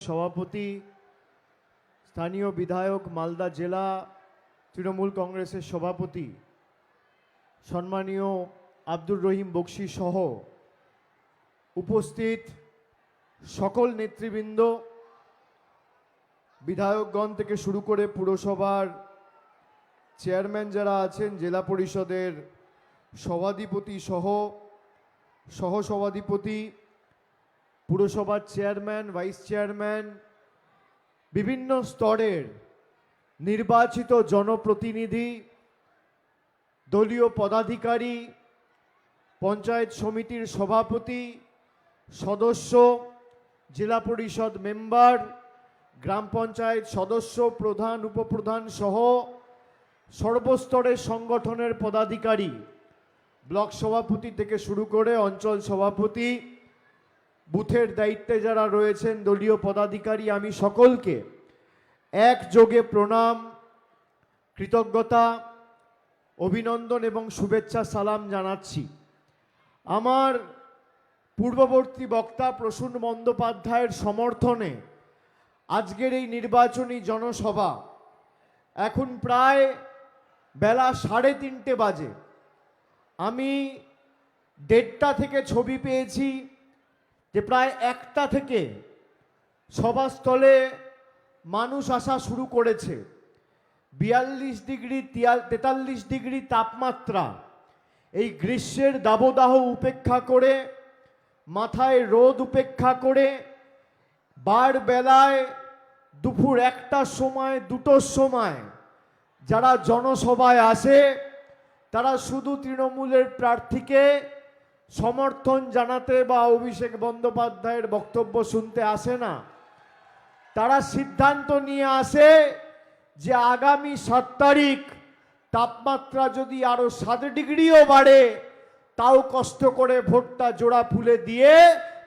সভাপতি, স্থানীয় বিধায়ক, মালদা জেলা তৃণমূল কংগ্রেসের সভাপতি সম্মানীয় আব্দুর রহিম বক্সি সহ উপস্থিত সকল নেতৃবৃন্দ, বিধায়কগণ থেকে শুরু করে পুরসভার চেয়ারম্যান যারা আছেন, জেলা পরিষদের সভাধিপতি সহ সহসভাধিপতি, পুরসভার চেয়ারম্যান, ভাইস চেয়ারম্যান, বিভিন্ন স্তরের নির্বাচিত জনপ্রতিনিধি, দলীয় পদাধিকারী, পঞ্চায়েত সমিতির সভাপতি, সদস্য, জেলা পরিষদ মেম্বার, গ্রাম পঞ্চায়েত সদস্য, প্রধান, উপপ্রধান সহ সর্বস্তরের সংগঠনের পদাধিকারী, ব্লক সভাপতি থেকে শুরু করে অঞ্চল সভাপতি, বুথের দায়িত্বে যারা রয়েছেন দলীয় পদাধিকারী, আমি সকলকে একযোগে প্রণাম, কৃতজ্ঞতা, অভিনন্দন এবং শুভেচ্ছা সালাম জানাচ্ছি। আমার পূর্ববর্তী বক্তা প্রসূন বন্দ্যোপাধ্যায়ের সমর্থনে আজকের এই নির্বাচনী জনসভা, এখন প্রায় বেলা 3:30 বাজে। আমি 1:30 থেকে ছবি পেয়েছি যে প্রায় 1টা থেকে সভাস্থলে মানুষ আসা শুরু করেছে। 42 ডিগ্রি 43 ডিগ্রি তাপমাত্রা, এই গ্রীষ্মের দাবদাহ উপেক্ষা করে, মাথায় রোদ উপেক্ষা করে, বার বেলায় দুপুর 1টার সময় 2টোর সময় যারা জনসভায় আসে তারা শুধু তৃণমূলের প্রার্থীকে সমর্থন জানাতে বা অভিষেক বন্দ্যোপাধ্যায়ের বক্তব্য শুনতে আসে না, তারা সিদ্ধান্ত নিয়ে আসে যে আগামী 7 তারিখ তাপমাত্রা যদি আরো 7 ডিগ্রিও বাড়ে তাও কষ্ট করে ভোটটা জোড়া ফুলে দিয়ে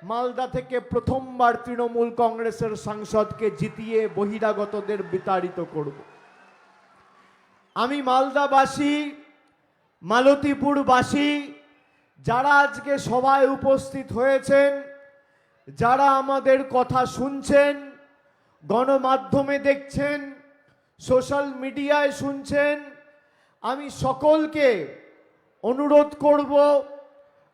মালদা থেকে প্রথমবার তৃণমূল কংগ্রেসের সাংসদকে জিতিয়ে বহিরাগতদের বিতাড়িত করব। আমি মালদাবাসী, মালতীপুরবাসী, যারা আজকে সভায় উপস্থিত হয়েছেন, যারা আমাদের কথা শুনছেন, গণমাধ্যমে দেখছেন, সোশ্যাল মিডিয়ায় শুনছেন, আমি সকলকে অনুরোধ করব,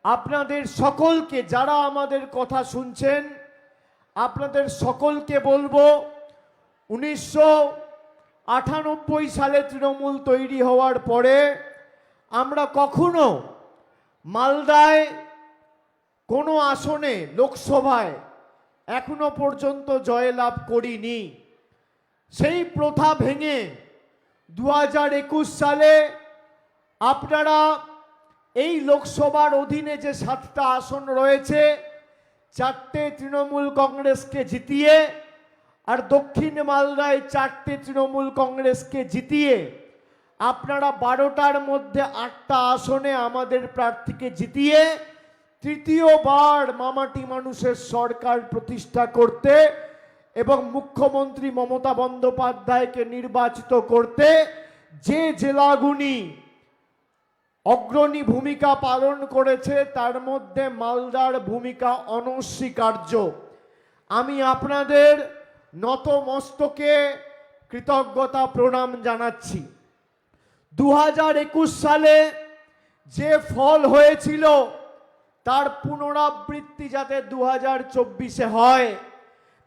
আপনাদের সকলকে, যারা আমাদের কথা শুনছেন, আপনাদের সকলকে বলবো, 1998 সালে তৃণমূল তৈরি হওয়ার পরে আমরা কখনো মালদায় কোনো আসনে লোকসভায় এখনো পর্যন্ত জয়লাভ করিনি। সেই প্রথা ভেঙে 2021 সালে আপনারা এই লোকসভার অধীনে যে 7টা আসন রয়েছে, 4টে তৃণমূল কংগ্রেসকে জিতিয়ে, আর দক্ষিণ মালদায় 4টে তৃণমূল কংগ্রেসকে জিতিয়ে আপনারা 12টার মধ্যে 8টা আসনে আমাদের প্রার্থীকে জিতিয়ে তৃতীয়বার মামাটি মানুষের সরকার প্রতিষ্ঠা করতে এবং মুখ্যমন্ত্রী মমতা বন্দ্যোপাধ্যায়কে নির্বাচিত করতে যে জেলাগুলি অগ্রণী ভূমিকা পালন করেছে তার মধ্যে মালদার ভূমিকা অনস্বীকার্য। আমি আপনাদের নতমস্তকে কৃতজ্ঞতা প্রণাম জানাচ্ছি। 2021 সালে যে ফল হয়েছিল তার পুনরাবৃত্তি যাতে 2024-এ হয়,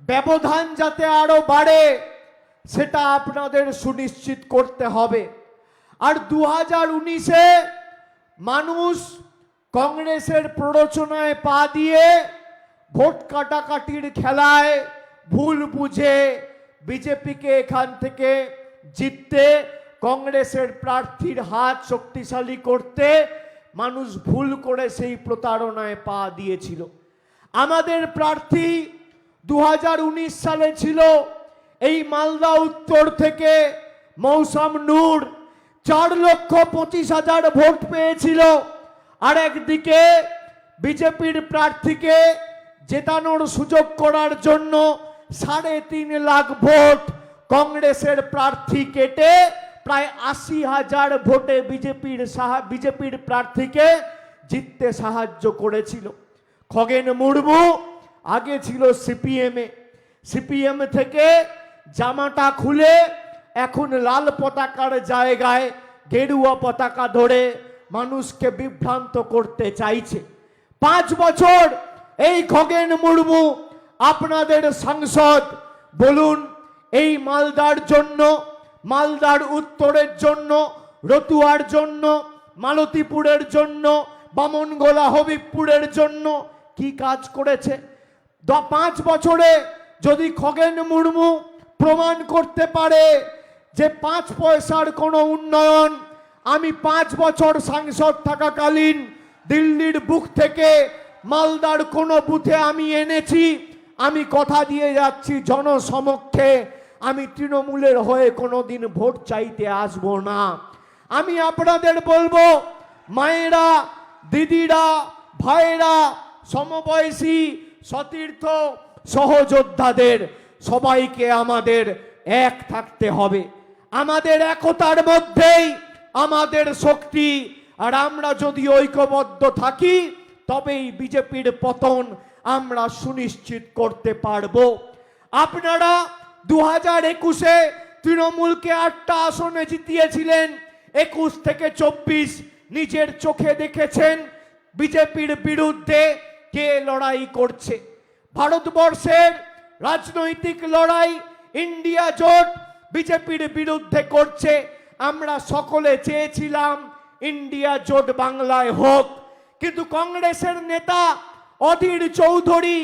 ব্যবধান যাতে আরো বাড়ে, সেটা আপনাদের সুনিশ্চিত করতে হবে। আর 2019-এ মানুষ কংগ্রেসের প্ররোচনায় পা দিয়ে ভোট কাটাকাটির খেলায় ভুল বুঝে বিজেপিকে এখান থেকে জিততে, কংগ্রেসের প্রার্থীর হাত শক্তিশালী করতে মানুষ ভুল করে সেই প্রতারণায় পা দিয়েছিল। আমাদের প্রার্থী 2019 সালে ছিল এই মালদা উত্তর থেকে মৌসাম নূর, 4,25,000 ভোট পেয়েছিল। আর একদিকে বিজেপির প্রার্থীকে জেতানোর সুযোগ করার জন্য 3.5 লাখ ভোট কংগ্রেসের প্রার্থী কেটে প্রায় 80,000 ভোটে বিজেপির প্রার্থীকে জিততে সাহায্য করেছিল। খগেন মুর্মু আগে ছিল সিপিএমে, সিপিএম থেকে জামাটা খুলে এখন লাল পতাকার জায়গায় গেরুয়া পতাকা ধরে মানুষকে বিভ্রান্ত করতে চাইছে। 5 বছর এই খগেন মুর্মু আপনাদের সাংসদ, বলুন এই মালদার জন্য, মালদার উত্তরের জন্য, রতুয়ার জন্য, মালতীপুরের জন্য, বামনগোলা হবিবপুরের জন্য কি কাজ করেছে? 5 বছরে যদি খগেন মুর্মু প্রমাণ করতে পারে যে 5 পয়সার কোনো উন্নয়ন আমি 5 বছর সাংসদ থাকাকালীন দিল্লির বুক থেকে মালদার কোনো বুথে আমি এনেছি, আমি কথা দিয়ে যাচ্ছি জনসমক্ষে আমি তৃণমূলের হয়ে কোনোদিন ভোট চাইতে আসব না। আমি আপনাদের বলবো, মায়েরা, দিদিরা, ভাইরা, সমবয়সী, সতীর্থ, সহযোদ্ধাদের সবাইকে আমাদের এক থাকতে হবে। আমাদের একতার মধ্যেই আমাদের শক্তি, আর আমরা যদি ঐক্যবদ্ধ থাকি তবেই বিজেপির পতন আমরা সুনিশ্চিত করতে পারবো। আপনারা 2021-এ তৃণমূলকে 8টা আসনে জিতিয়েছিলেন, 21 থেকে 24 নিজের চোখে দেখেছেন বিজেপির বিরুদ্ধে কে লড়াই করছে। ভারতবর্ষের রাজনৈতিক লড়াই ইন্ডিয়া জোট বিজেপির বিরুদ্ধে করছে। আমরা সকলে চেয়েছিলাম ইন্ডিয়া জোট বাংলায় হোক, কিন্তু কংগ্রেসের নেতা অধীর চৌধুরী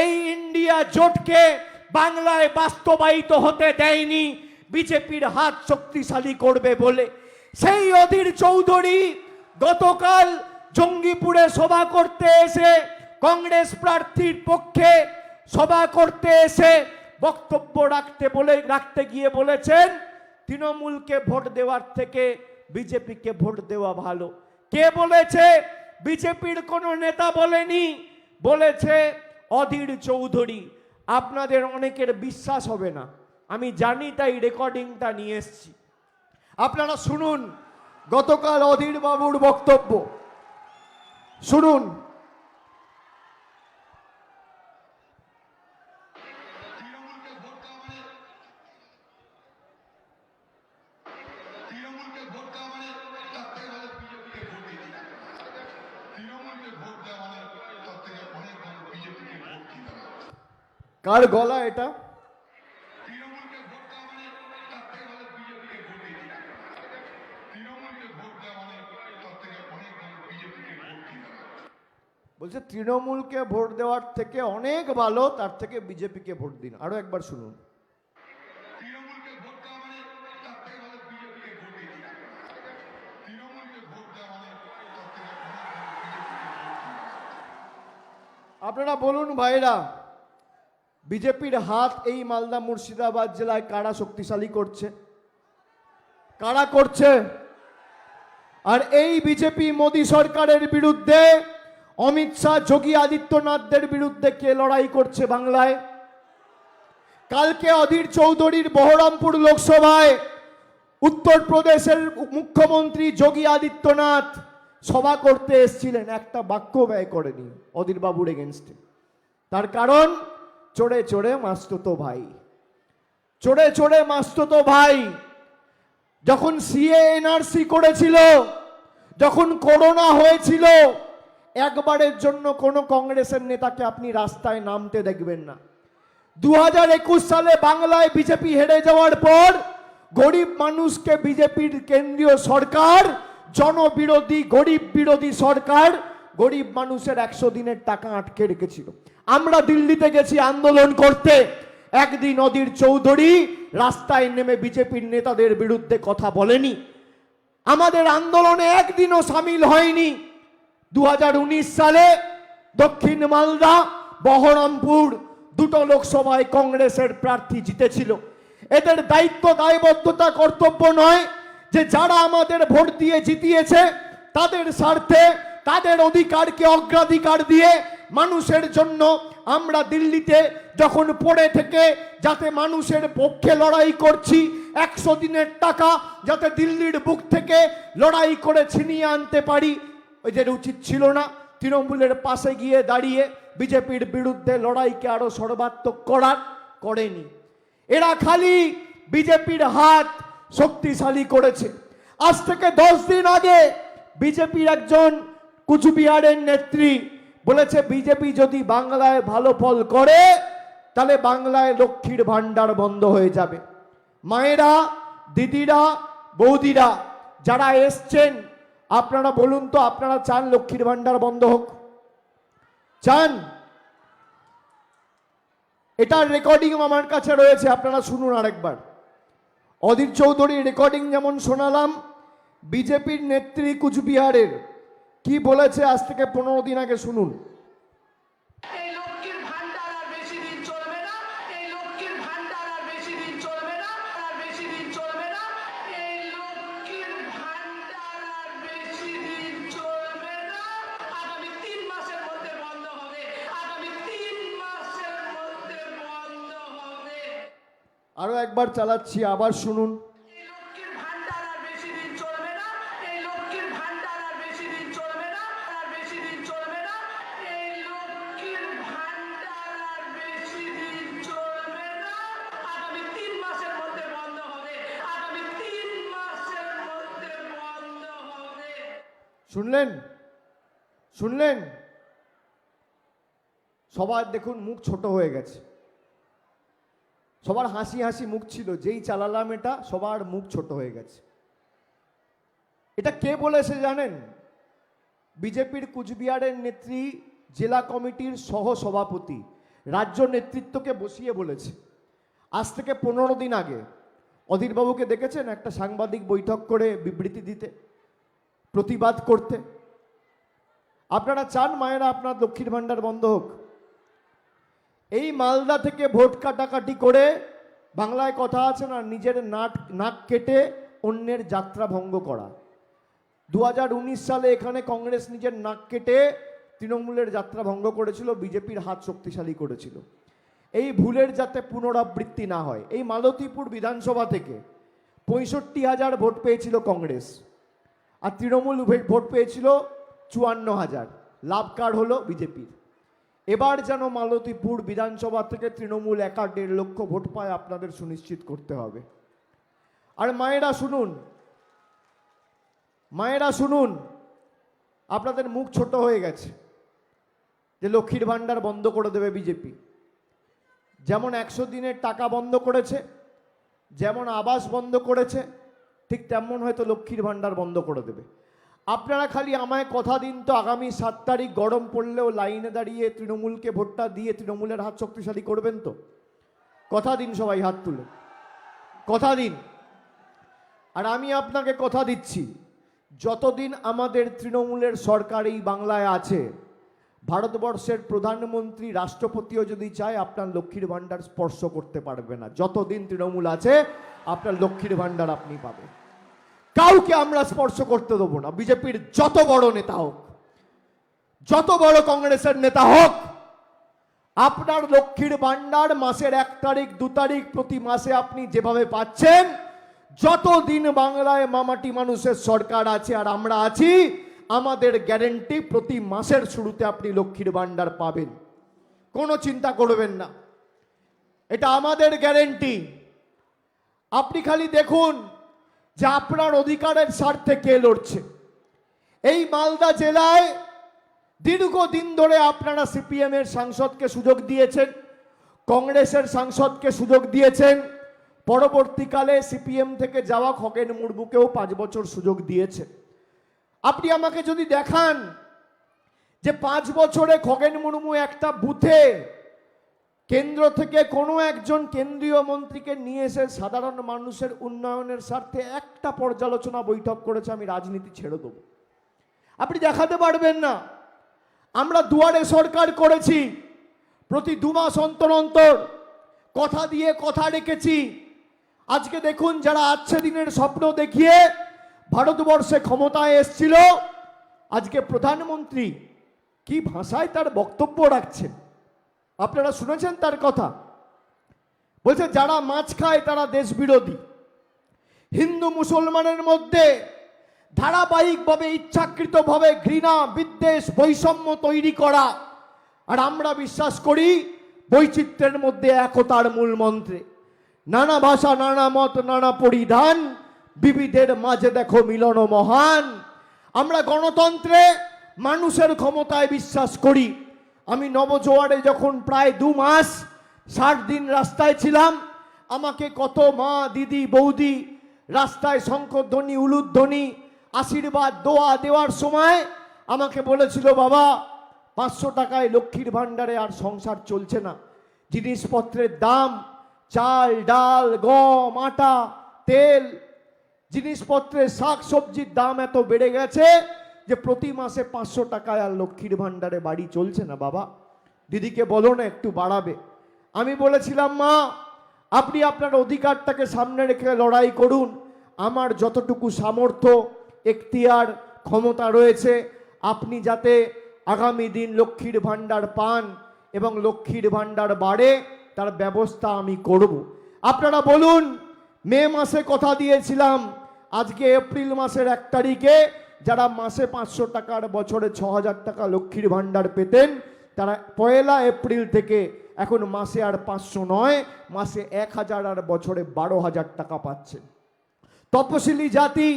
এই ইন্ডিয়া জোটকে বাংলায় বাস্তবায়িত হতে দেয়নি বিজেপির হাত শক্তিশালী করবে বলে। সেই অধীর চৌধুরী গতকাল জঙ্গিপুরে সভা করতে এসে, কংগ্রেস প্রার্থীর পক্ষে সভা করতে এসে বক্তব্য রাখতে গিয়ে বলেছেন তৃণমূলকে ভোট দেওয়ার থেকে বিজেপিকে ভোট দেওয়া ভালো। কে বলেছে? বিজেপির কোনো নেতা বলেনি, বলেছে অধীর চৌধুরী। আপনাদের অনেকের বিশ্বাস হবে না, আমি জানি, তাই রেকর্ডিংটা নিয়ে এসেছি। আপনারা শুনুন গতকাল অধীর বাবুর বক্তব্য, শুনুন। কার গলা এটা? বলছে তৃণমূলকে ভোট দেওয়ার থেকে অনেক ভালো, তার থেকে বিজেপিকে ভোট দিন। আরো একবার শুনুন। আপনারা বলুন ভাইরা, বিজেপির হাত এই মালদা মুর্শিদাবাদ জেলায় কারা শক্তিশালী করছে? কারা করছে? আর এই বিজেপি মোদী সরকারের বিরুদ্ধে, অমিত শাহ, যোগী আদিত্যনাথদের বিরুদ্ধে কে লড়াই করছে বাংলায়? কালকে অধীর চৌধুরীর বহরমপুর লোকসভায় উত্তরপ্রদেশের মুখ্যমন্ত্রী যোগী আদিত্যনাথ সভা করতে এসেছিলেন, একটা বাক্য ব্যয় করেনি অধীর বাবুর এগেনস্টে। তার কারণ চড়ে চড়ে মাসতুতো ভাই, চড়ে চড়ে মাসতুতো ভাই। যখন সিএ এনআরসি করেছিল, যখন করোনা হয়েছিল, একবারের জন্য কোনো কংগ্রেসের নেতাকে আপনি রাস্তায় নামতে দেখবেন না। 2021 সালে বাংলায় বিজেপি হেরে যাওয়ার পর গরিব মানুষকে বিজেপির কেন্দ্রীয় সরকার, জনবিরোধী গরিব বিরোধী সরকার, গরিব মানুষের 100 দিনের টাকা আটকে রেখেছিল। আমরা দিল্লিতে গেছি আন্দোলন করতে, একদিন অধীর চৌধুরী রাস্তায় নেমে বিজেপির নেতাদের বিরুদ্ধে কথা বলেনি, আমাদের আন্দোলনে একদিনও সামিল হয়নি। 2019 সালে দক্ষিণ মালদা, বহরমপুর দুটো লোকসভায় কংগ্রেসের প্রার্থী জিতেছিল। এদের দায়িত্ব, দায়বদ্ধতা, কর্তব্য নয় যে যারা আমাদের ভোট দিয়ে জিতিয়েছে তাদের স্বার্থে, তাদের অধিকারকে অগ্রাধিকার দিয়ে মানুষের জন্য আমরা দিল্লিতে যখন পড়ে থেকে যাতে মানুষের পক্ষে লড়াই করছি, 100 দিনের টাকা যাতে দিল্লির বুক থেকে লড়াই করে ছিনিয়ে আনতে পারি, ওদের উচিত ছিল না তৃণমূলের পাশে গিয়ে দাঁড়িয়ে বিজেপির বিরুদ্ধে লড়াইকে আরো সর্বাত্মক করার? করেনি। এরা খালি বিজেপির হাত শক্তিশালী করেছে। আজ থেকে 10 দিন আগে বিজেপির একজন কুচবিহারের নেত্রী বলেছে বিজেপি যদি বাংলায় ভালো ফল করে তাহলে বাংলায় লক্ষ্মীর ভান্ডার বন্ধ হয়ে যাবে। মায়েরা, দিদিরা, বৌদিরা যারা এসছেন আপনারা বলুন তো, আপনারা চান লক্ষ্মীর ভান্ডার বন্ধ হোক? চান? এটার রেকর্ডিং আমার কাছে রয়েছে, আপনারা শুনুন আরেকবার। অধীর চৌধুরীর রেকর্ডিং যেমন শোনালাম, বিজেপির নেত্রী কুচবিহারের কি বলেছে আজ থেকে 15 দিন আগে শুনুন। এই লক্ষ্মীর ভান্ডার আর বেশি দিন চলবে না, এই লক্ষ্মীর ভান্ডার আর বেশি দিন চলবে না, আর বেশি দিন চলবে না, এই লক্ষ্মীর ভান্ডার আর বেশি দিন চলবে না। আগামী 3 মাসের মধ্যে বন্ধ হবে, আগামী 3 মাসের মধ্যে বন্ধ হবে। আরো একবার চালাচ্ছি, আবার শুনুন। এই লক্ষ্মীর ভান্ডার আর বেশি দিন চলবে না, এই লক্ষ্মীর ভান্ডার আর বেশি দিন চলবে না, আর বেশি দিন চলবে না, এই লক্ষ্মীর ভান্ডার আর বেশি দিন চলবে না। আগামী 3 মাসের মধ্যে বন্ধ হবে, আগামী 3 মাসের মধ্যে বন্ধ হবে। শুনলেন? শুনলেন? সবার দেখুন মুখ ছোট হয়ে গেছে, সবার হাসি হাসি মুখ ছিল, যেই চালালাম এটা সবার মুখ ছোট হয়ে গেছে। এটা কে বলেছে জানেন? বিজেপির কুচবিহারের নেত্রী, জেলা কমিটির সহ সভাপতি, রাজ্য নেতৃত্বকে বসিয়ে বলেছে। আজ থেকে 15 দিন আগে অধীরবাবুকে দেখেছেন একটা সাংবাদিক বৈঠক করে বিবৃতি দিতে, প্রতিবাদ করতে। আপনারা চান মায়েরা আপনার লক্ষ্মীর ভান্ডার বন্ধ হোক? এই মালদা থেকে ভোট কাটাকাটি করে, বাংলায় কথা আছে না, নিজের নাক কেটে অন্যের যাত্রা ভঙ্গ করা। 2019 সালে এখানে কংগ্রেস নিজের নাক কেটে তৃণমূলের যাত্রা ভঙ্গ করেছিল, বিজেপির হাত শক্তিশালী করেছিল। এই ভুলের যাতে পুনরাবৃত্তি না হয়, এই মালতীপুর বিধানসভা থেকে 65,000 ভোট পেয়েছিল কংগ্রেস, আর তৃণমূল ভোট পেয়েছিল 54,000। লাভ কার হলো? বিজেপির। এবার যেন মালতীপুর বিধানসভা থেকে তৃণমূল 1.5 লক্ষ ভোট পায়, আপনাদের সুনিশ্চিত করতে হবে। আর মায়েরা শুনুন, মায়েরা শুনুন, আপনাদের মুখ ছোট হয়ে গেছে যে লক্ষ্মীর ভান্ডার বন্ধ করে দেবে বিজেপি। যেমন 100 দিনের টাকা বন্ধ করেছে, যেমন আবাস বন্ধ করেছে, ঠিক তেমন হয়তো লক্ষ্মীর ভান্ডার বন্ধ করে দেবে। আপনারা খালি আমায় কথা দিন তো, আগামী 7 তারিখ গরম পড়লেও লাইনে দাঁড়িয়ে তৃণমূলকে ভোটটা দিয়ে তৃণমূলের হাত শক্তিশালী করবেন তো? কথা দিন, সবাই হাত তুলে কথা দিন। আর আমি আপনাকে কথা দিচ্ছি, যতদিন আমাদের তৃণমূলের সরকার এই বাংলায় আছে, ভারতবর্ষের প্রধানমন্ত্রী, রাষ্ট্রপতিও যদি চায় আপনার লক্ষ্মীর ভান্ডার স্পর্শ করতে পারবে না। যতদিন তৃণমূল আছে আপনার লক্ষ্মীর ভান্ডার আপনি পাবেন। কাউকে আমরা স্পর্শ করতে দেবো না। বিজেপির যত বড় নেতা হোক, যত বড় কংগ্রেসের নেতা হোক, আপনার লক্ষ্মীর ভান্ডার মাসের 1 তারিখ 2 তারিখ প্রতি মাসে আপনি যেভাবে পাচ্ছেন, যতদিন বাংলায় মামাটি মানুষের সরকার আছে আর আমরা আছি, আমাদের গ্যারেন্টি প্রতি মাসের শুরুতে আপনি লক্ষ্মীর ভান্ডার পাবেন। কোনো চিন্তা করবেন না, এটা আমাদের গ্যারেন্টি। আপনি খালি দেখুন যে আপনার অধিকারের স্বার্থে কে লড়ছে। এই মালদা জেলায় দীর্ঘদিন ধরে আপনারা সিপিএম এর সাংসদকে সুযোগ দিয়েছেন, কংগ্রেসের সাংসদকে সুযোগ দিয়েছেন, পরবর্তীকালে সিপিএম থেকে যাওয়া খগেন মুর্মুকেও 5 বছর সুযোগ দিয়েছে। আপনি আমাকে যদি দেখান যে 5 বছরে খগেন মুর্মু একটা বুথে কেন্দ্র থেকে কোনো একজন কেন্দ্রীয় মন্ত্রীকে নিয়ে এসে সাধারণ মানুষের উন্নয়নের স্বার্থে একটা পর্যালোচনা বৈঠক করেছে, আমি রাজনীতি ছেড়ে দেব। আপনি দেখাতে পারবেন না। আমরা দুয়ারে সরকার করেছি, প্রতি 2 মাস অন্তর অন্তর কথা দিয়ে কথা রেখেছি। আজকে দেখুন, যারা আছে দিনের স্বপ্ন দেখিয়ে ভারতবর্ষে ক্ষমতায় এসেছিল, আজকে প্রধানমন্ত্রী কি ভাষায় তার বক্তব্য রাখছেন আপনারা শুনেছেন তার কথা? বলছে যারা মাছ খায় তারা দেশ বিরোধী। হিন্দু মুসলমানের মধ্যে ধারাবাহিকভাবে ইচ্ছাকৃতভাবে ঘৃণা, বিদ্বেষ, বৈষম্য তৈরি করা। আর আমরা বিশ্বাস করি বৈচিত্র্যের মধ্যে একতার মূল মন্ত্রে। নানা ভাষা, নানা মত, নানা পরিধান, বিবিধের মাঝে দেখো মিলন মহান। আমরা গণতন্ত্রে মানুষের ক্ষমতায় বিশ্বাস করি। আমি নবজোয়ারে যখন প্রায় 2 মাস 60 দিন রাস্তায় ছিলাম, আমাকে কত মা, দিদি, বৌদি রাস্তায় শঙ্খধ্বনি, উলুধ্বনি, আশীর্বাদ, দোয়া দেওয়ার সময় আমাকে বলেছিল, বাবা 500 টাকায় লক্ষ্মীর ভাণ্ডারে আর সংসার চলছে না। জিনিসপত্রের দাম, চাল, ডাল, গম, আটা, তেল, জিনিসপত্রের শাক সবজির দাম এত বেড়ে গেছে যে প্রতি মাসে 500 টাকায় আর লক্ষ্মীর ভাণ্ডারে বাড়ি চলছে না। বাবা, দিদিকে বলো না একটু বাড়াবে। আমি বলেছিলাম, মা আপনি আপনার অধিকারটাকে সামনে রেখে লড়াই করুন। আমার যতটুকু সামর্থ্য, এখতিয়ার, ক্ষমতা রয়েছে, আপনি যাতে আগামী দিন লক্ষ্মীর ভাণ্ডার পান এবং লক্ষ্মীর ভাণ্ডার বাড়ে তার ব্যবস্থা আমি করব। আপনারা বলুন, মে মাসে কথা দিয়েছিলাম, আজকে এপ্রিল মাসের 1 তারিখে যারা মাসে 500 টাকার বছরে 6000 টাকা লক্ষ্মীর ভাণ্ডার পেতেন, তারা 1 এপ্রিল থেকে এখন মাসে আর 500 নয়, মাসে 1000 আর বছরে 12,000 টাকা পাচ্ছেন। তপশিলি জাতি,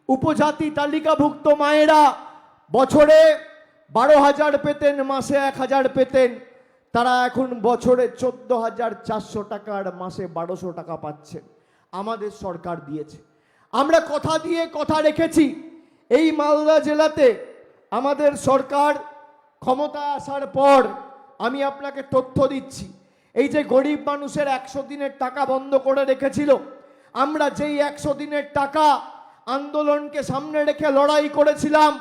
উপজাতি তালিকাভুক্ত মায়েরা বছরে 12,000 পেতেন, মাসে 1000 পেতেন, তারা এখন বছরে 14,400 টাকা আর মাসে 1200 টাকা পাচ্ছেন। আমাদের সরকার দিয়েছে। আমরা কথা দিয়ে কথা রেখেছি। এই মালদা জেলাতে আমাদের সরকার ক্ষমতা আসার পর, আমি আপনাকে তথ্য দিচ্ছি, এই যে গরিব মানুষের 100 দিনের টাকা বন্ধ করে রেখেছিল, আমরা যেই 100 দিনের টাকা আন্দোলনকে সামনে রেখে লড়াই করেছিলাম,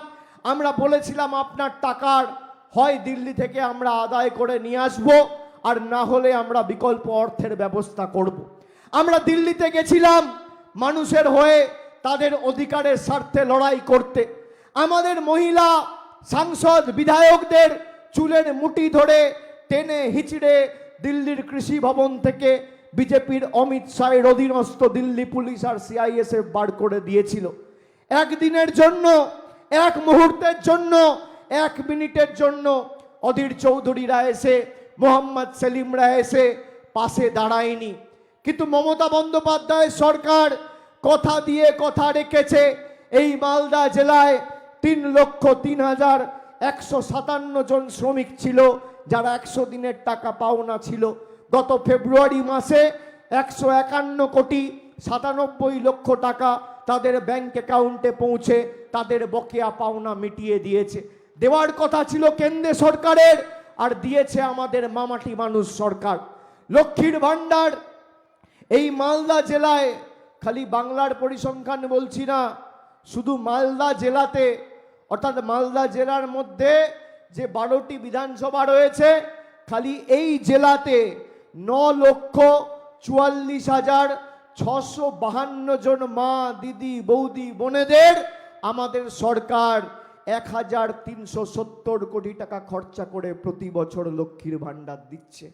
আমরা বলেছিলাম আপনার টাকার হয় দিল্লি থেকে আমরা আদায় করে নিয়ে আসবো, আর না হলে আমরা বিকল্প অর্থের ব্যবস্থা করব। আমরা দিল্লিতে গেছিলাম মানুষের হয়ে, তাদের অধিকারের স্বার্থে লড়াই করতে। আমাদের মহিলা সাংসদ, বিধায়কদের চুলের মুঠি ধরে টেনে হিচড়ে দিল্লির কৃষি ভবন থেকে বিজেপির অমিত শাহের অধীনস্থ দিল্লি পুলিশ আর সিআইএসএফ বার করে দিয়েছিল। একদিনের জন্য, এক মুহূর্তের জন্য, 1 মিনিটের জন্য অধীর চৌধুরীরা এসে, মোহাম্মদ সেলিমরা এসে পাশে দাঁড়ায়নি। কিন্তু মমতা বন্দ্যোপাধ্যায়ের সরকার কথা দিয়ে কথা রেখেছে। এই মালদা জেলায় 3,03,157 জন শ্রমিক ছিল যারা 100 দিনের টাকা পাওনা ছিল। গত ফেব্রুয়ারি মাসে 151,97,00,000 টাকা তাদের ব্যাংক অ্যাকাউন্টে পৌঁছে তাদের বকেয়া পাওনা মিটিয়ে দিয়েছে। দেওয়ার কথা ছিল কেন্দ্র সরকারের, আর দিয়েছে আমাদের মামাটি মানুষ সরকার। লক্ষ্মীর ভাণ্ডার এই মালদা জেলায়, খালি বাংলার পরিসংখ্যান বলছি না, শুধু মালদা জেলাতে, অর্থাৎ মালদা জেলার মধ্যে যে 12টি বিধানসভা রয়েছে, খালি এই জেলাতে 9,44,652 জন মা, দিদি, বৌদি, বোনেদের আমাদের সরকার 1,370 কোটি টাকা খরচা করে প্রতি বছর লক্ষ্মীর ভাণ্ডার দিচ্ছে।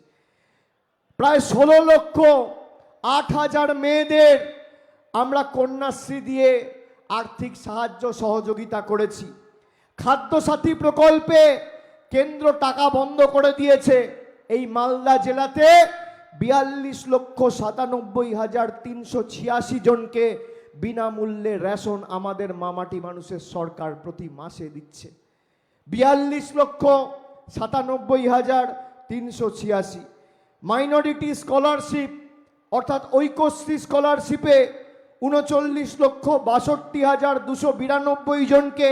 প্রায় 16,08,000 মেয়েদের আমরা কন্যাশ্রী দিয়ে আর্থিক সাহায্য সহযোগিতা করেছি। খাদ্যসাথী প্রকল্পে কেন্দ্র টাকা বন্ধ করে দিয়েছে। এই মালদা জেলাতে 42,97,386 জনকে বিনামূল্যে রেশন আমাদের মামাটি মানুষের সরকার প্রতি মাসে দিচ্ছে। 42,97,386। মাইনরিটি স্কলারশিপ অর্থাৎ ঐক্যশ্রী স্কলারশিপে 39,62,292 জনকে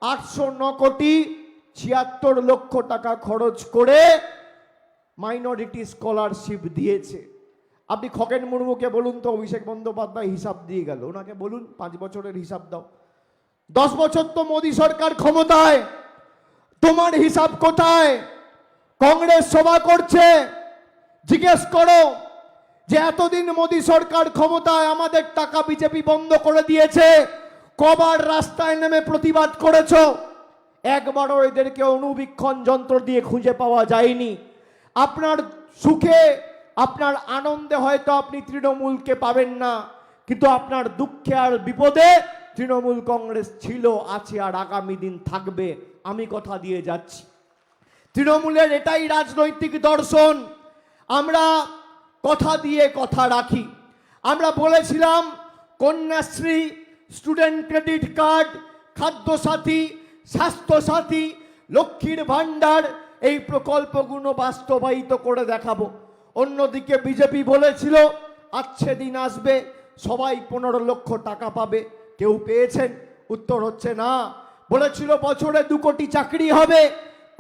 809,76,00,000 টাকা খরচ করে মাইনরিটি স্কলারশিপ দিয়েছে। আপনি খগেন মুর্মুকে বলুন তো, অভিষেক বন্দ্যোপাধ্যায় হিসাব দিয়ে গেল, ওনাকে বলুন 5 বছরের হিসাব দাও। 10 বছর তো মোদী সরকার ক্ষমতায়, তোমার হিসাব কোথায়? কংগ্রেস সভা করছে, জিজ্ঞেস করো যে এতদিন মোদী সরকার ক্ষমতায় আমাদের টাকা বিজেপি বন্ধ করে দিয়েছে, কবার রাস্তায় নেমে প্রতিবাদ করেছো? একবারও এদেরকে অনুবীক্ষণ যন্ত্র দিয়ে খুঁজে পাওয়া যায়নি। আপনার সুখে, আপনার আনন্দে হয়তো আপনি তৃণমূলকে পাবেন না, কিন্তু আপনার দুঃখে আর বিপদে তৃণমূল কংগ্রেস ছিল, আছে আর আগামী দিন থাকবে। আমি কথা দিয়ে যাচ্ছি, তৃণমূলের এটাই রাজনৈতিক দর্শন। আমরা কথা দিয়ে কথা রাখি। আমরা বলেছিলাম Kanyashree, student credit card, Khadyasathi, Swasthyasathi, Lakshmir Bhandar এই প্রকল্পগুলো বাস্তবায়িত করে দেখাবো। অন্যদিকে বিজেপি বলেছিল আচ্ছে দিন আসবে, সবাই 15 লক্ষ টাকা পাবে। কেউ পেয়েছেন? উত্তর হচ্ছে না। বলেছিল বছরে 2 কোটি চাকরি হবে।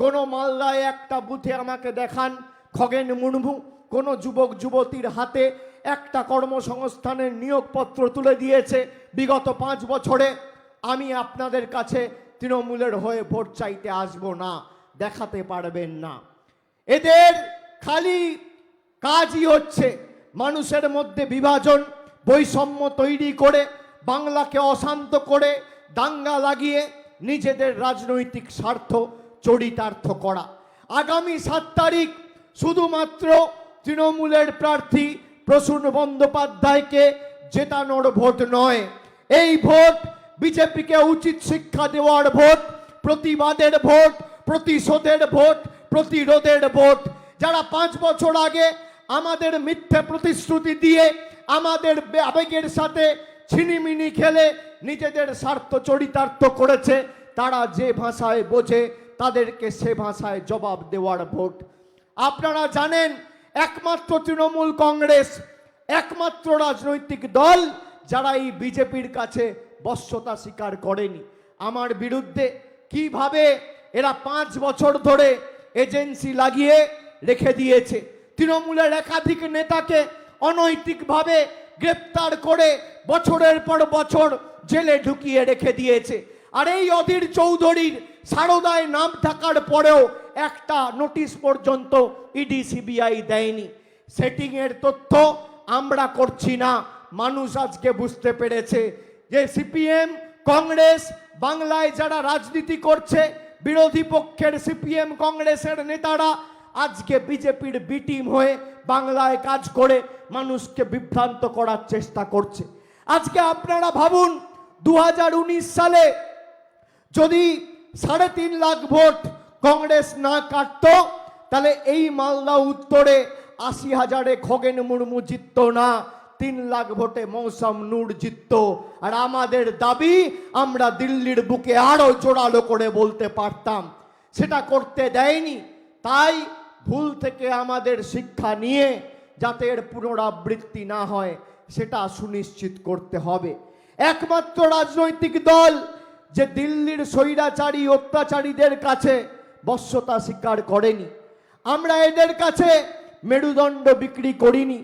কোন মালদায় একটা বুথে আমাকে দেখান খগেন মুর্মু কোন যুবক যুবতীর হাতে একটা কর্মসংস্থানের নিয়োগপত্র তুলে দিয়েছে বিগত 5 বছরে? আমি আপনাদের কাছে তৃণমূলের হয়ে ভোট চাইতে আসবো না, দেখাতে পারবেন না। এদের খালি কাজই হচ্ছে মানুষের মধ্যে বিভাজন, বৈষম্য তৈরি করে, বাংলাকে অশান্ত করে, দাঙ্গা লাগিয়ে নিজেদের রাজনৈতিক স্বার্থ চরিতার্থ করা। আগামী 7 তারিখ শুধুমাত্র তৃণমূলের প্রার্থী প্রসূন বন্দ্যোপাধ্যায়কে জেতানোর ভোট নয়, এই ভোট বিজেপিকে উচিত শিক্ষা দেওয়ার ভোট, প্রতিবাদের ভোট, প্রতিশোধের ভোট, প্রতিরোধের ভোট। যারা 5 বছর আগে আমাদের মিথ্যে প্রতিশ্রুতি দিয়ে আমাদের আবেগের সাথে ছিনিমিনি খেলে নিজেদের স্বার্থ চরিতার্থ করেছে, তারা যে ভাষায় বোঝে তাদেরকে সে ভাষায় জবাব দেওয়ার ভোট। আপনারা জানেন একমাত্র তৃণমূল কংগ্রেস একমাত্র রাজনৈতিক দল যারা এই বিজেপির কাছে বশ্যতা স্বীকার করেনি। আমার বিরুদ্ধে কিভাবে এরা 5 বছর ধরে এজেন্সি লাগিয়ে রেখে দিয়েছে, তৃণমূলের একাধিক নেতাকে অনৈতিকভাবে গ্রেপ্তার করে বছরের পর বছর জেলে ঢুকিয়ে রেখে দিয়েছে। আর এই অধীর চৌধুরীর সারদায় নাম থাকার পরেও একটা নোটিশ পর্যন্ত ইডি সিবিআই দেয়নি। সেটিংয়ের তথ্য আমরা করছি না, মানুষ আজকে বুঝতে পেরেছে যে সিপিএম কংগ্রেস বাংলায় যারা রাজনীতি করছে, বিরোধী পক্ষের সিপিএম কংগ্রেসের নেতারা আজকে বিজেপির বি টিম হয়ে বাংলায় কাজ করে মানুষকে বিভ্রান্ত করার চেষ্টা করছে। আজকে আপনারা ভাবুন 2019 সালে যদি 3.5 লাখ ভোট কংগ্রেস না কাটত, তাহলে এই মালদা উত্তরে 80,000-এ খগেন মুর্মু জিতত না, 3 লাখ ভোটে মৌসম নূর জিতত। আর আমাদের দাবি আমরা দিল্লির বুকে আরো জোরালো করে বলতে পারতাম, সেটা করতে দেয়নি। তাই ভুল থেকে আমাদের শিক্ষা নিয়ে যাতে এর পুনরাবৃত্তি না হয় সেটা সুনিশ্চিত করতে হবে। একমাত্র রাজনৈতিক দল যে দিল্লির স্বৈরাচারী অত্যাচারীদের কাছে বশ্যতা স্বীকার করেনি, আমরা এদের কাছে মেরুদণ্ড বিক্রি করিনি,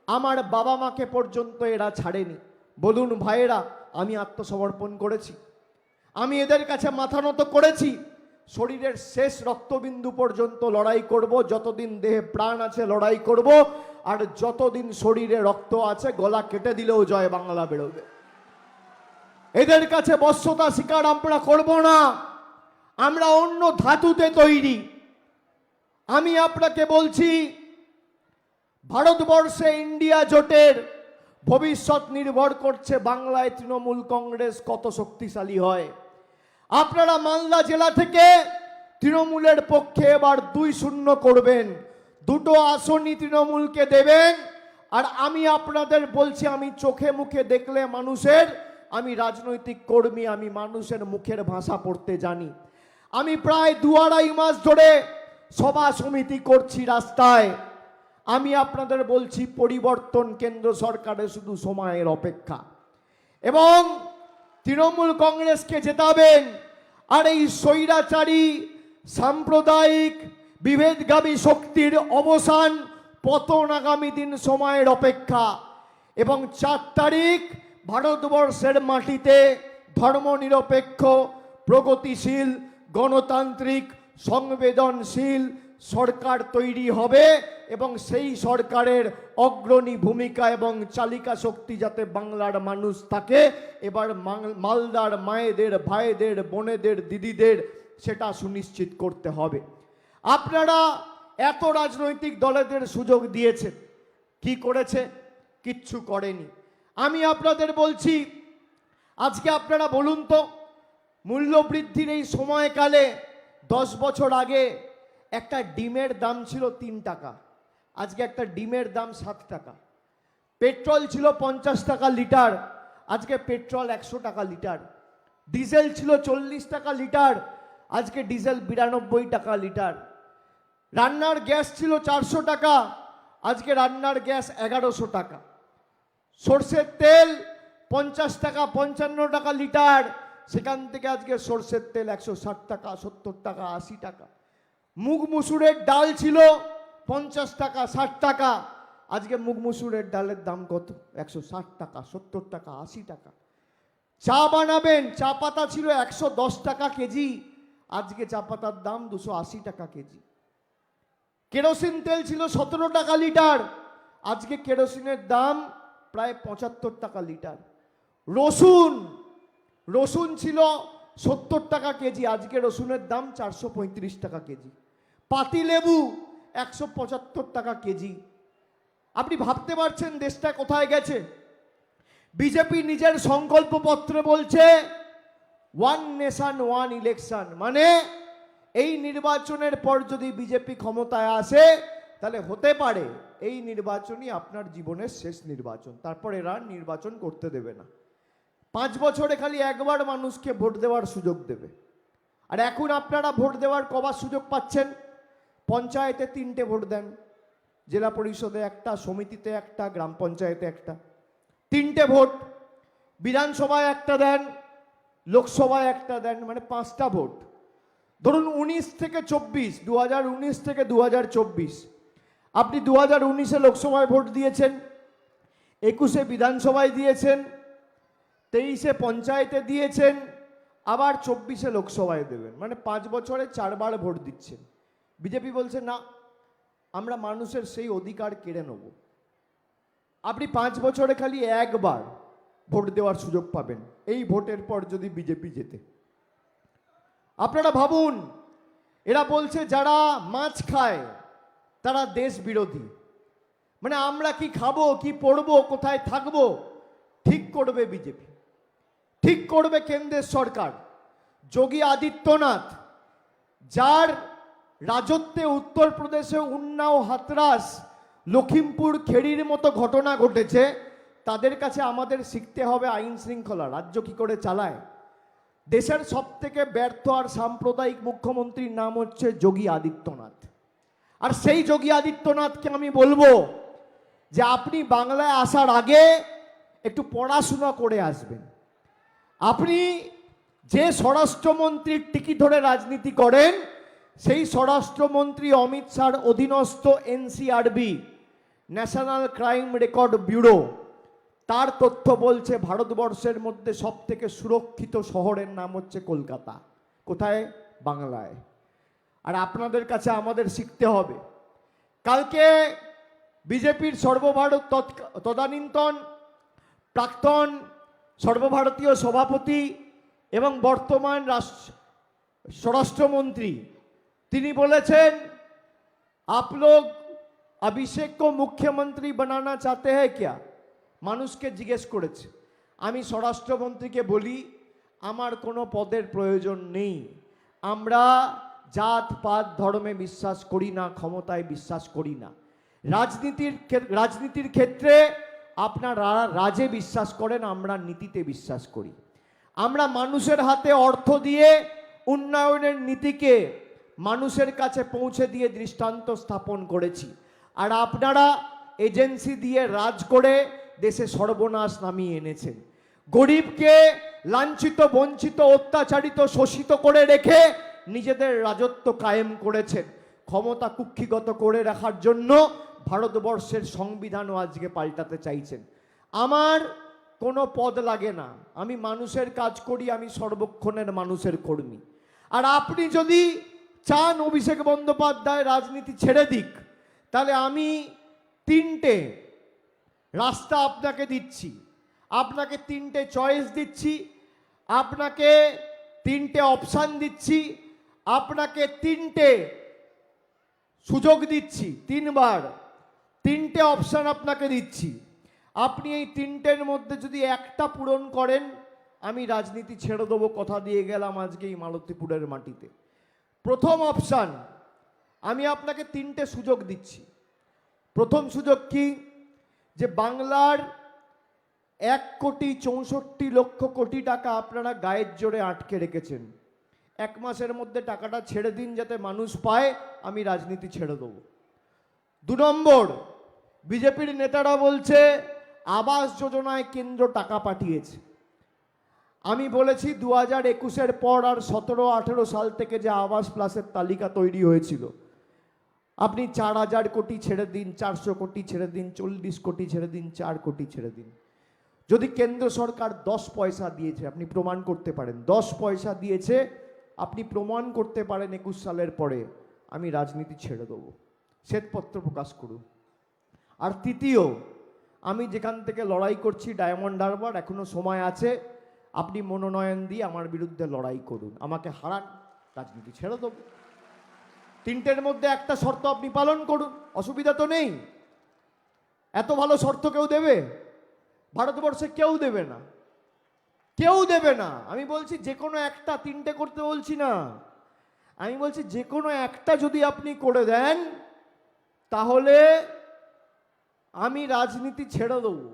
আমার বাবা মাকে পর্যন্ত এরা ছাড়েনি। বলুন ভাইয়েরা, আমি আত্মসমর্পণ করেছি, আমি এদের কাছে মাথা নত করেছি, শরীরের শেষ রক্তবিন্দু পর্যন্ত লড়াই করব, যতদিন দেহে প্রাণ আছে লড়াই করব, আর যতদিন শরীরে রক্ত আছে গলা কেটে দিলেও জয় বাংলা বেরোবে। এদের কাছে বশ্যতা স্বীকার আমরা করব না, আমরা অন্য ধাতুতে তৈরি। আমি আপনাকে বলছি, ভারতবর্ষে ইন্ডিয়া জোটের ভবিষ্যৎ নির্ভর করছে বাংলায় তৃণমূল কংগ্রেস কত শক্তিশালী হয়। আপনারা মালদা জেলা থেকে তৃণমূলের পক্ষে এবার 2-0 করবেন, 2টো আসনই তৃণমূলকে দেবেন। আর আমি আপনাদের বলছি, আমি চোখে মুখে দেখলে মানুষের, আমি রাজনৈতিক কর্মী, আমি মানুষের মুখের ভাষা পড়তে জানি। আমি প্রায় 2-2.5 মাস ধরে সভা সমিতি করছি রাস্তায়। আমি আপনাদের বলছি, পরিবর্তন কেন্দ্র সরকারের শুধু সময়ের অপেক্ষা, এবং তৃণমূল কংগ্রেসকে জেতাবেন। আর এই স্বৈরাচারী সাম্প্রদায়িক বিভেদগামী শক্তির অবসান, পতন আগামী দিন সময়ের অপেক্ষা। এবং 4 তারিখ ভারতবর্ষের মাটিতে ধর্মনিরপেক্ষ, প্রগতিশীল, গণতান্ত্রিক, সংবেদনশীল সরকার তৈরি হবে, এবং সেই সরকারের অগ্রণী ভূমিকা এবং চালিকা শক্তি যাতে বাংলার মানুষ থাকে, এবার মালদার মায়েদের, ভাইদের, বোনেদের, দিদিদের সেটা সুনিশ্চিত করতে হবে। আপনারা এত রাজনৈতিক দলেদের সুযোগ দিয়েছেন, কি করেছে? কিচ্ছু করেনি। আমি আপনাদের বলছি, আজকে আপনারা বলুন তো, মূল্যবৃদ্ধির এই সময়কালে 10 বছর আগে একটা ডিমের দাম ছিল 3 টাকা, আজকে একটা ডিমের দাম 7 টাকা। পেট্রোল ছিল 50 টাকা লিটার, আজকে পেট্রোল 100 টাকা লিটার। ডিজেল ছিল 40 টাকা লিটার, আজকে ডিজেল 92 টাকা লিটার। রান্নার গ্যাস ছিল 400 টাকা, আজকে রান্নার গ্যাস 1100 টাকা। সর্ষের তেল 50 টাকা 55 টাকা লিটার, সেখান থেকে আজকে সর্ষের তেল 160 টাকা 70 টাকা 80 টাকা। মুগ মুসুরের ডাল ছিল 50 টাকা 60 টাকা, আজকে মুগ মুসুরের ডালের দাম কত? 160 টাকা 70 টাকা 80 টাকা। চা বানাবেন, চা পাতা ছিল 110 টাকা কেজি, আজকে চা পাতার দাম 280 টাকা কেজি। কেরোসিন তেল ছিল 17 টাকা লিটার, আজকে কেরোসিনের দাম প্রায় 75 টাকা লিটার। রসুন ছিল 70 টাকা কেজি, আজকে রসুনের দাম 435 টাকা কেজি। পাতিলেবু 175 টাকা কেজি। আপনি ভাবতে পারছেন দেশটা কোথায় গেছে? বিজেপি নিজের সংকল্পপত্রে বলছে ওয়ান নেশন ওয়ান ইলেকশন, মানে এই নির্বাচনের পর যদি বিজেপি ক্ষমতায় আসে তাহলে হতে পারে এই নির্বাচনই আপনার জীবনের শেষ নির্বাচন, তারপর এরা নির্বাচন করতে দেবে না। 5 বছরে খালি একবার মানুষকে ভোট দেওয়ার সুযোগ দেবে। আর এখন আপনারা ভোট দেওয়ার কবার সুযোগ পাচ্ছেন? পঞ্চায়েতে 3টে ভোট দেন, জেলা পরিষদে একটা, সমিতিতে একটা, গ্রাম পঞ্চায়েতে একটা, 3টে ভোট। বিধানসভায় একটা দেন, লোকসভায় একটা দেন, মানে 5টা ভোট। ধরুন 19 থেকে 24, 2019 থেকে 2024, আপনি 2019-এ লোকসভায় ভোট দিয়েছেন, 21-এ বিধানসভায় দিয়েছেন, 23-এ পঞ্চায়েতে দিয়েছেন, আবার 24-এ লোকসভায় দেবেন, মানে 5 বছরে 4 বার ভোট দিচ্ছেন। বিজেপি বলছে না, আমরা মানুষের সেই অধিকার কেড়ে নেব। আপনি 5 বছরে খালি একবার ভোট দেওয়ার সুযোগ পাবেন, এই ভোটের পর যদি বিজেপি জেতে। আপনারা ভাবুন, এরা বলছে যারা মাছ খায় তারা দেশ বিরোধী, মানে আমরা কি খাবো, কি পড়বো, কোথায় থাকবো ঠিক করবে বিজেপি, ঠিক করবে কেন্দ্রের সরকার। যোগী আদিত্যনাথ, যার রাজত্বে উত্তরপ্রদেশে উন্নাও, হাতরাস, লখিমপুর খেড়ির মতো ঘটনা ঘটেছে, তাদের কাছে আমাদের শিখতে হবে আইন শৃঙ্খলা রাজ্য কি করে চালায়। দেশের সবথেকে ব্যর্থ আর সাম্প্রদায়িক মুখ্যমন্ত্রীর নাম হচ্ছে যোগী আদিত্যনাথ। আর সেই যোগী আদিত্যনাথকে আমি বলবো যে আপনি বাংলায় আসার আগে একটু পড়াশোনা করে আসবেন। আপনি যে স্বরাষ্ট্রমন্ত্রীর টিকি ধরে রাজনীতি করেন, সেই স্বরাষ্ট্রমন্ত্রী অমিত শাহর অধীনস্থ NCRB, national crime record bureau, তার তথ্য বলছে ভারতবর্ষের মধ্যে সবথেকে সুরক্ষিত শহরের নাম হচ্ছে কলকাতা। কোথায়? বাংলায়। আর আপনাদের কাছে আমাদের শিখতে হবে। কালকে বিজেপির তদানীন্তন প্রাক্তন সর্বভারতীয় সভাপতি এবং বর্তমান স্বরাষ্ট্রমন্ত্রী, তিনি বলেছেন आप लोग अभिषेक को मुख्यमंत्री बनाना चाहते हैं क्या? মানুষকে জিজ্ঞেস করেছে। আমি স্বরাষ্ট্রমন্ত্রীকে বলি আমার কোনো পদের প্রয়োজন নেই, আমরা জাত পাত ধর্মে বিশ্বাস করি না, ক্ষমতায় বিশ্বাস করি না। রাজনীতির ক্ষেত্রে আপনারা রাজে বিশ্বাস করেন, আমরা নীতিতে বিশ্বাস করি। আমরা মানুষের হাতে অর্থ দিয়ে উন্নয়নের নীতিকে মানুষের কাছে পৌঁছে দিয়ে দৃষ্টান্ত স্থাপন করেছি। আর আপনারা এজেন্সি দিয়ে রাজ করে দেশে সর্বনাশ নামিয়ে এনেছেন। গরিবকে লাঞ্ছিত, বঞ্চিত, অত্যাচারিত, শোষিত করে রেখে নিজেদের রাজত্ব কায়েম করেছেন। ক্ষমতা কুক্ষিগত করে রাখার জন্য ভারতবর্ষের সংবিধানও আজকে পাল্টাতে চাইছেন। আমার কোনো পদ লাগে না, আমি মানুষের কাজ করি, আমি সর্বক্ষণের মানুষের কর্মী। আর আপনি যদি চান অভিষেক বন্দ্যোপাধ্যায় রাজনীতি ছেড়ে দিক, তাহলে আমি 3টে রাস্তা আপনাকে দিচ্ছি, আপনাকে 3টে চয়েস দিচ্ছি, আপনাকে 3টে অপশান দিচ্ছি, আপনাকে 3টে সুযোগ দিচ্ছি, 3বার 3টে অপশান আপনাকে দিচ্ছি। আপনি এই 3টের মধ্যে যদি একটা পূরণ করেন, আমি রাজনীতি ছেড়ে দেবো, কথা দিয়ে গেলাম আজকে এই মালতীপুরের মাটিতে। প্রথম অপশান, আমি আপনাকে 3টে সুযোগ দিচ্ছি। প্রথম সুযোগ কি, যে বাংলার 1,64,00,00,000 টাকা আপনারা গায়ের জোরে আটকে রেখেছেন। 1 মাসের মধ্যে টাকাটা ছেড়ে দিন, যাতে মানুষ পায়, আমি রাজনীতি ছেড়ে দেবো। 2 নম্বর, বিজেপির নেতারা বলছে আবাস যোজনায় কেন্দ্র টাকা পাঠিয়েছে। আমি বলেছি 2021-এর পর আর 17-18 সাল থেকে যে আবাস প্লাসের তালিকা তৈরি হয়েছিল, আপনি 4,000 কোটি ছেড়ে দিন, 400 কোটি ছেড়ে দিন, 40 কোটি ছেড়ে দিন, 4 কোটি ছেড়ে দিন। যদি কেন্দ্র সরকার 10 পয়সা দিয়েছে, আপনি প্রমাণ করতে পারেন 10 পয়সা দিয়েছে, আপনি প্রমাণ করতে পারেন 21 সালের পরে, আমি রাজনীতি ছেড়ে দেবো, শ্বেতপত্র প্রকাশ করুন। আর তৃতীয়, আমি যেখান থেকে লড়াই করছি ডায়মন্ড হারবার, এখনো সময় আছে, আপনি মনোনয়ন দিয়ে আমার বিরুদ্ধে লড়াই করুন, আমাকে হারান, রাজনীতি ছেড়ে দেবো। 3টের মধ্যে একটা শর্ত আপনি পালন করুন, অসুবিধা তো নেই। এত ভালো শর্ত কেউ দেবে? ভারতবর্ষে কেউ দেবে না, কেউ দেবে না। আমি বলছি যে কোনো একটা, 3টে করতে বলছি না, আমি বলছি যে কোনো একটা যদি আপনি করে দেন, তাহলে আমি রাজনীতি ছেড়ে দেবো।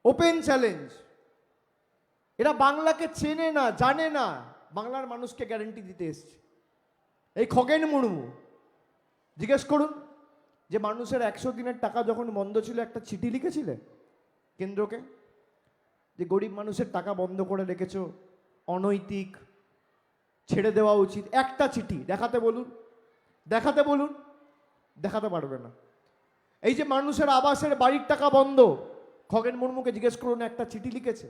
Open challenge. এরা বাংলাকে চেনে না, জানে না, বাংলার মানুষকে গ্যারান্টি দিতে এসছে। এই খগেন মুর্মু, জিজ্ঞেস করুন যে মানুষের 100 দিনের টাকা যখন বন্ধ ছিল, একটা চিঠি লিখেছিলে কেন্দ্রকে যে গরিব মানুষের টাকা বন্ধ করে রেখেছো, অনৈতিক, ছেড়ে দেওয়া উচিত? একটা চিঠি দেখাতে বলুন, দেখাতে বলুন, দেখাতে পারবে না। এই যে মানুষের আবাসের বাড়ির টাকা বন্ধ, খগেন মুর্মুকে জিজ্ঞেস করুন একটা চিঠি লিখেছে?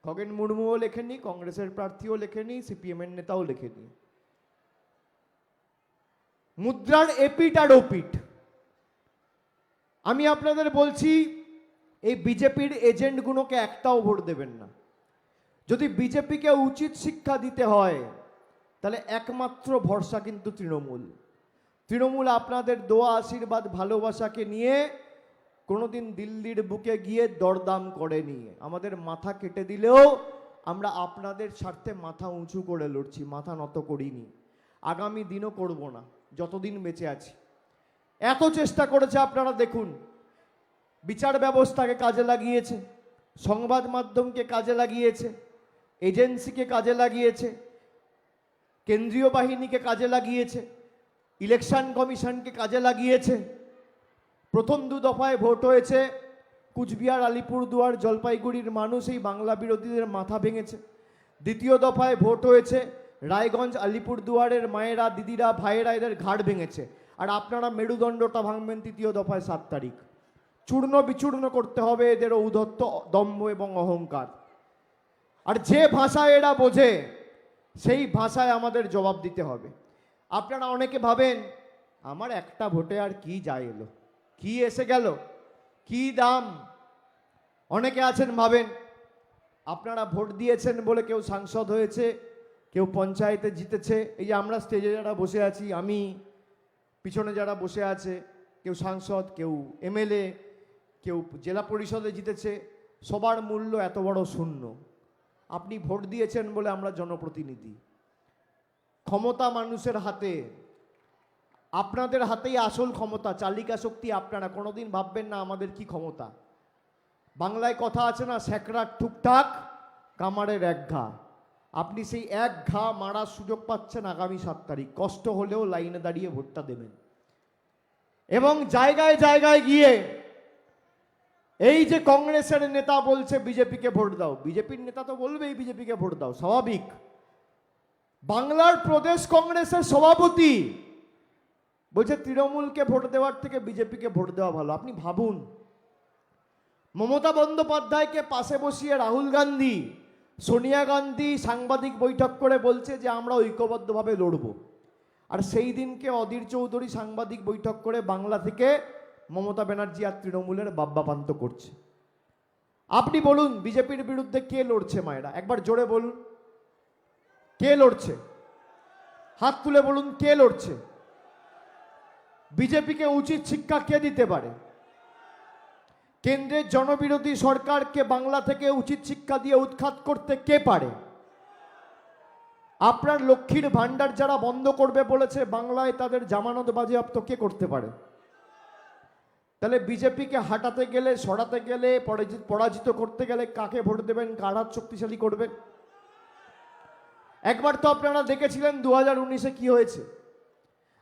খগেন মুর্মুও লেখেনি, কংগ্রেসের প্রার্থীও লেখেনি, সিপিএম এর নেতাও লেখেনি। মুদ্রার এপিট আর ওপিট। আমি আপনাদের বলছি, এই বিজেপির এজেন্টগুলোকে একটাও ভোট দেবেন না। যদি বিজেপিকে উচিত শিক্ষা দিতে হয়, তাহলে একমাত্র ভরসা কিন্তু তৃণমূল। তৃণমূল আপনাদের দোয়া আশীর্বাদ ভালোবাসাকে নিয়ে কোনোদিন দিল্লির বুকে গিয়ে দরদাম করেনি। আমাদের মাথা কেটে দিলেও আমরা আপনাদের স্বার্থে মাথা উঁচু করে লড়ছি, মাথা নত করিনি, আগামী দিনও করব না, যতদিন বেঁচে আছি। এত চেষ্টা করেছে আপনারা দেখুন, বিচার ব্যবস্থাকে কাজে লাগিয়েছে, সংবাদ মাধ্যমকে কাজে লাগিয়েছে, এজেন্সিকে কাজে লাগিয়েছে, কেন্দ্রীয় বাহিনীকে কাজে লাগিয়েছে, ইলেকশন কমিশনকে কাজে লাগিয়েছে। প্রথম 2 দফায় ভোট হয়েছে, কুচবিহার, আলিপুরদুয়ার, জলপাইগুড়ির মানুষ এই বাংলা বিরোধীদের মাথা ভেঙেছে। দ্বিতীয় দফায় ভোট হয়েছে, রায়গঞ্জ, আলিপুরদুয়ারের মায়েরা, দিদিরা, ভাইয়েরা এদের ঘাড় ভেঙেছে। আর আপনারা মেরুদণ্ডটা ভাঙবেন 3য় দফায় 7 তারিখ। চূর্ণ বিচূর্ণ করতে হবে এদের ঔদ্ধত্য, দম্ভ এবং অহংকার। আর যে ভাষায় এরা বোঝে, সেই ভাষায় আমাদের জবাব দিতে হবে। আপনারা অনেকে ভাবেন আমার একটা ভোটে আর কি যায় এলো, কি এসে গেল, কি দাম। অনেকে আছেন ভাবেন আপনারা ভোট দিয়েছেন বলে কেউ সাংসদ হয়েছে, কেউ পঞ্চায়েতে জিতেছে। এই যে আমরা স্টেজে যারা বসে আছি, আমি, পিছনে যারা বসে আছে, কেউ সাংসদ, কেউ এমএলএ, কেউ জেলা পরিষদে জিতেছে, সবার মূল্য এত বড় শূন্য। আপনি ভোট দিয়েছেন বলে আমরা জনপ্রতিনিধি। ক্ষমতা মানুষের হাতে, আপনাদের হাতেই আসল ক্ষমতা, চালিকা শক্তি আপনারা। কোনোদিন ভাববেন না আমাদের কি ক্ষমতা। বাংলায় কথা আছে না, স্যাকরার ঠুকঠাক, কামারের এক ঘা। আপনি সেই এক ঘা মারার সুযোগ পাচ্ছেন আগামী 7 তারিখ। কষ্ট হলেও লাইনে দাঁড়িয়ে ভোটটা দেবেন, এবং জায়গায় জায়গায় গিয়ে এই যে কংগ্রেসের নেতা বলছে বিজেপিকে ভোট দাও, বিজেপির নেতা তো বলবেই বিজেপিকে ভোট দাও, স্বাভাবিক। বাংলার প্রদেশ কংগ্রেসের সভাপতি বলছে তৃণমূলকে ভোট দেওয়ার থেকে বিজেপিকে ভোট দেওয়া ভালো। আপনি ভাবুন, মমতা বন্দ্যোপাধ্যায়কে পাশে বসিয়ে রাহুল গান্ধী, সোনিয়া গান্ধী সাংবাদিক বৈঠক করে বলছে যে আমরা ঐক্যবদ্ধভাবে লড়ব। আর সেই দিনকে অধীর চৌধুরী সাংবাদিক বৈঠক করে বাংলা থেকে মমতা ব্যানার্জি আর তৃণমূলের বাব্যাপান্ত করছে। আপনি বলুন বিজেপির বিরুদ্ধে কে লড়ছে মায়েরা? একবার জোরে বলুন, কে লড়ছে? হাত তুলে বলুন কে লড়ছে? বিজেপিকে উচিত শিক্ষা কে দিতে পারে? কেন্দ্রের জনবিরোধী সরকারকে বাংলা থেকে উচিত শিক্ষা দিয়ে উৎখাত করতে কে পারে? আপনার লক্ষ্মীর ভান্ডার যারা বন্ধ করবে বলেছে, বাংলায় তাদের জামানত বাজেয়াপ্ত কে করতে পারে? তাহলে বিজেপিকে হাঁটাতে গেলে, সরাতে গেলে, পরাজিত করতে গেলে কাকে ভোট দেবেন, কার হাত শক্তিশালী করবেন? একবার তো আপনারা দেখেছিলেন 2019-এ কি হয়েছে।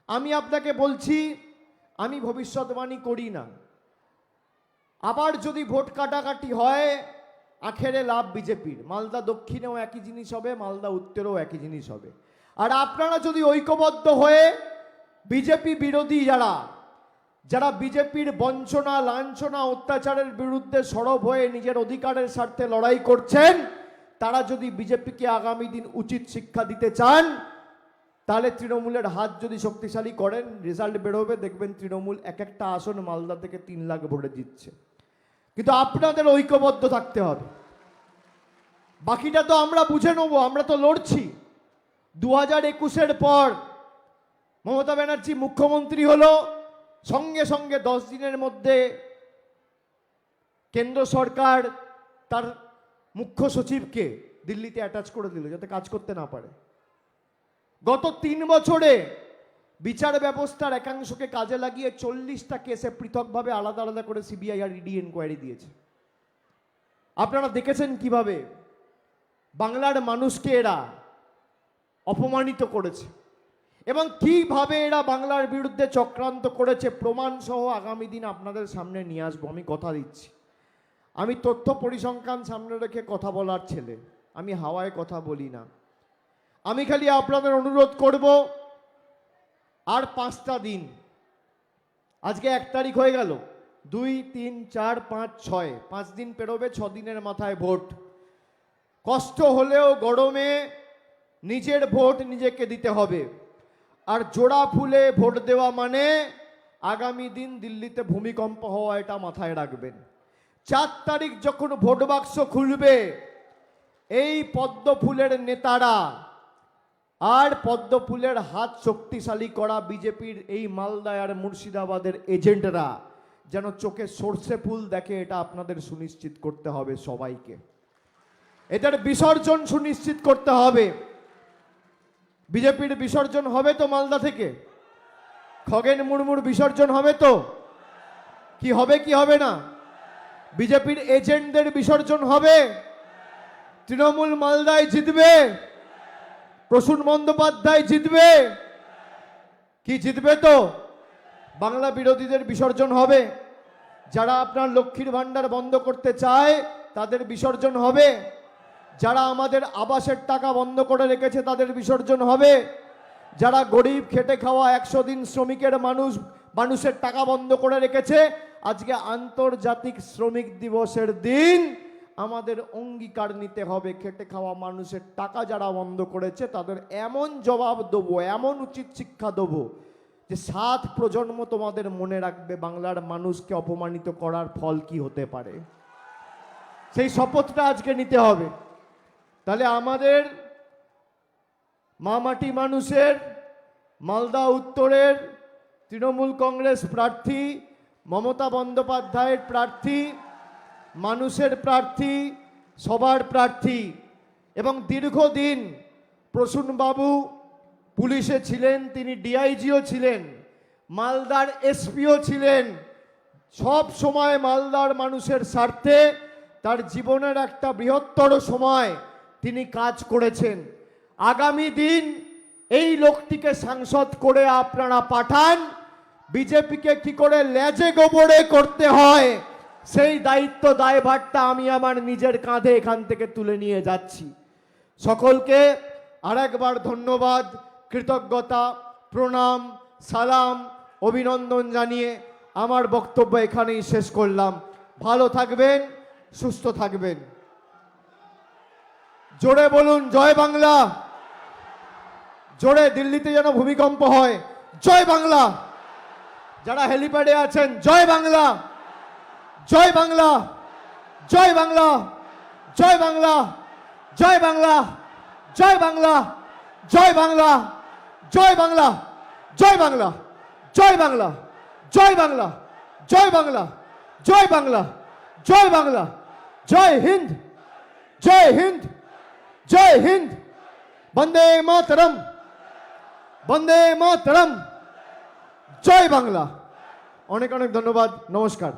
আমি আপনাকে বলছি, আমি ভবিষ্যৎবাণী করি না, আবার যদি ভোট কাটাকাটি হয় আখেরে লাভ বিজেপির। মালদা দক্ষিণেও একই জিনিস হবে, মালদা উত্তরেও একই জিনিস হবে। আর আপনারা যদি ঐক্যবদ্ধ হয়ে বিজেপি বিরোধী যারা বিজেপির বঞ্চনা, লাঞ্ছনা, অত্যাচারের বিরুদ্ধে সরব হয়ে নিজের অধিকারের স্বার্থে লড়াই করছেন, তারা যদি বিজেপিকে আগামী দিন উচিত শিক্ষা দিতে চান, তাহলে তৃণমূলের হাত যদি শক্তিশালী করেন, রেজাল্ট বেরোবে, দেখবেন তৃণমূল এক একটা আসন মালদা থেকে 3 লাখ ভোটে জিতছে। কিন্তু আপনাদের ঐক্যবদ্ধ থাকতে হবে। বাকিটা তো আমরা বুঝে নেব, আমরা তো লড়ছি। 2021-এর পর মমতা ব্যানার্জি মুখ্যমন্ত্রী হলো, সঙ্গে সঙ্গে 10 দিনের মধ্যে কেন্দ্র সরকার তার মুখ্য সচিবকে দিল্লিতে অ্যাটাচ করে দিল যাতে কাজ করতে না পারে। গত 3 বছরে বিচার ব্যবস্থার একাংশকে কাজে লাগিয়ে 40টা কেসে পৃথকভাবে আলাদা আলাদা করে সিবিআই আর ইডি এনকোয়ারি দিয়েছে। আপনারা দেখেছেন কিভাবে বাংলার মানুষকে এরা অপমানিত করেছে এবং কিভাবে এরা বাংলার বিরুদ্ধে চক্রান্ত করেছে, প্রমাণ সহ আগামী দিন আপনাদের সামনে নিয়ে আসবো, আমি কথা দিচ্ছি। আমি তথ্য পরিসংখ্যান সামনে রেখে কথা বলার ছেলে, আমি হাওয়ায় কথা বলি না। আমি খালি আপনাদের অনুরোধ করব, আর 5টা দিন, আজকে 1 তারিখ হয়ে গেল, 2, 3, 4, 5, 6, 5 দিন পেরোবে, 6 দিনের মাথায় ভোট। কষ্ট হলেও গরমে নিজের ভোট নিজেকে দিতে হবে। আর জোড়া ফুলে ভোট দেওয়া মানে আগামী দিন দিল্লিতে ভূমিকম্প হওয়া, এটা মাথায় রাখবেন। 4 তারিখ যখন ভোট বাক্স খুলবে, এই পদ্ম ফুলের নেতারা আর পদ্ম ফুলের হাত শক্তিশালী করা বিজেপির এই মালদা আর মুর্শিদাবাদের এজেন্টরা যেন চোখে সর্ষে ফুল দেখে, এটা আপনাদের সুনিশ্চিত করতে হবে সবাইকে। এটার বিসর্জন সুনিশ্চিত করতে হবে। বিজেপির বিসর্জন হবে তো মালদা থেকে? খগেন মুর্মুর বিসর্জন হবে তো? কি হবে কি হবে না? বিজেপির এজেন্টদের বিসর্জন হবে? তৃণমূল মালদায় জিতবে? প্রসূন বন্দ্যোপাধ্যায় জিতবে? কি জিতবে তো? বাংলা বিরোধীদের বিসর্জন হবে। যারা আপনার লক্ষ্মীর ভান্ডার বন্ধ করতে চায় তাদের বিসর্জন হবে। যারা আমাদের আবাসের টাকা বন্ধ করে রেখেছে তাদের বিসর্জন হবে। যারা গরিব খেটে খাওয়া 100 দিন শ্রমিকের মানুষের টাকা বন্ধ করে রেখেছে, আজকে আন্তর্জাতিক শ্রমিক দিবসের দিন আমাদের অঙ্গীকার নিতে হবে, খেটে খাওয়া মানুষের টাকা যারা বন্ধ করেছে তাদের এমন জবাব দেবো, এমন উচিত শিক্ষা দেবো যে 7 প্রজন্ম তোমাদের মনে রাখবে বাংলার মানুষকে অপমানিত করার ফল কি হতে পারে। সেই শপথটা আজকে নিতে হবে। তাহলে আমাদের মামাটি মানুষের, মালদা উত্তরের তৃণমূল কংগ্রেস প্রার্থী, মমতা বন্দ্যোপাধ্যায়ের প্রার্থী, মানুষের প্রার্থী, সবার প্রার্থী, এবং দীর্ঘদিন প্রসূনবাবু পুলিশে ছিলেন, তিনি ডিআইজিও ছিলেন, মালদার এসপিও ছিলেন, সব সময় মালদার মানুষের স্বার্থে তার জীবনের একটা বৃহত্তর সময় তিনি কাজ করেছেন। আগামী দিন এই লোকটিকে সাংসদ করে আপনারা পাঠান, বিজেপিকে কি করে লেজে গোবরে করতে হয় সেই দায়িত্ব দায়ভারটা আমি আমার নিজের কাঁধে এখান থেকে তুলে নিয়ে যাচ্ছি। সকলকে আরেকবার ধন্যবাদ, কৃতজ্ঞতা, প্রণাম, সালাম, অভিনন্দন জানিয়ে আমার বক্তব্য এখানেই শেষ করলাম। ভালো থাকবেন, সুস্থ থাকবেন। জোরে বলুন জয় বাংলা। জোরে, দিল্লিতে যেন ভূমিকম্প হয়, জয় বাংলা। যারা হেলিপ্যাডে আছেন, জয় বাংলা, জয় বাংলা, জয় বাংলা, জয় বাংলা, জয় বাংলা, জয় বাংলা, জয় বাংলা, জয় বাংলা, জয় বাংলা, জয় বাংলা, জয় বাংলা, জয় বাংলা, জয় বাংলা, জয় বাংলা, জয় হিন্দ, জয় হিন্দ, জয় হিন্দ, বন্দে মাতরম, বন্দে মাতরম, জয় বাংলা। অনেক অনেক ধন্যবাদ, নমস্কার।